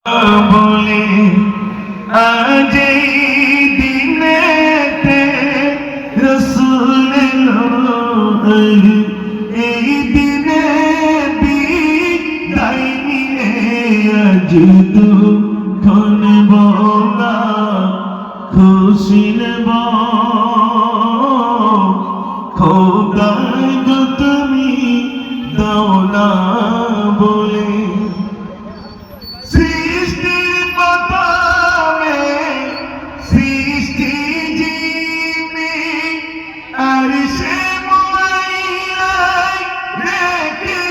বলে আজ এই দিনেতে রসুল এলো, এই দিনে বিদায় নিয়ে আজ দুঃখ নেব না, খুশি নেব। খোদাই গো তুমি দাও না বলে সৃষ্টির প্রথমে সৃষ্টি যিনি আর সে মুআইনায় রেখে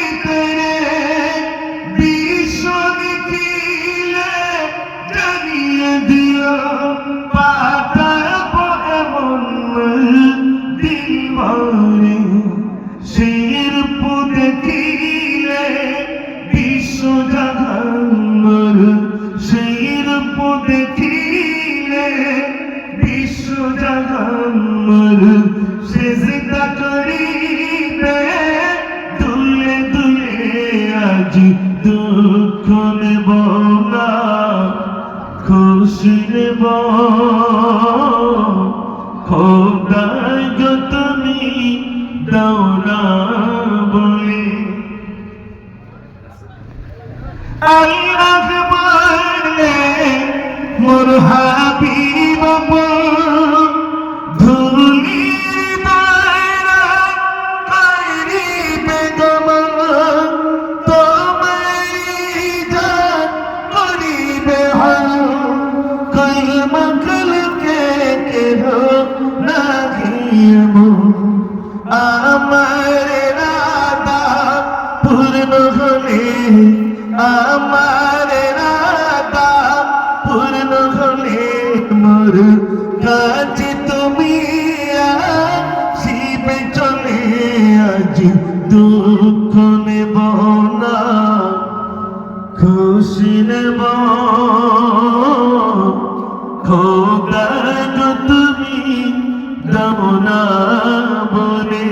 বিশ্ব দেখিলে জানিয়ে দিও পাঠাবো এমন দিল ভরে সেই রূপ দেখিলে বিশ্ব জাহান সেই রূপ দেখিলে বিশ্ব জাহান সেজদা করিবে দুলে দুলে আজ দুঃখ নেব না, খুশি নেব। খোদাই গো তুমি দাও না বলে আল্লাহ বলে মোর হাবিব ধুলি দায়রা করিবে গমন, তোমারি জান করিবে কই মখলুকে কেহ নাহিম আমার রাধা পূর্ণ হলে, আমার রাধা পূর্ণ হলে মোর কাছে তুমি আসিবে চলে আজ দুঃখ নেব না, খুশি নেব। খোদা গো তুমি দাও না বলে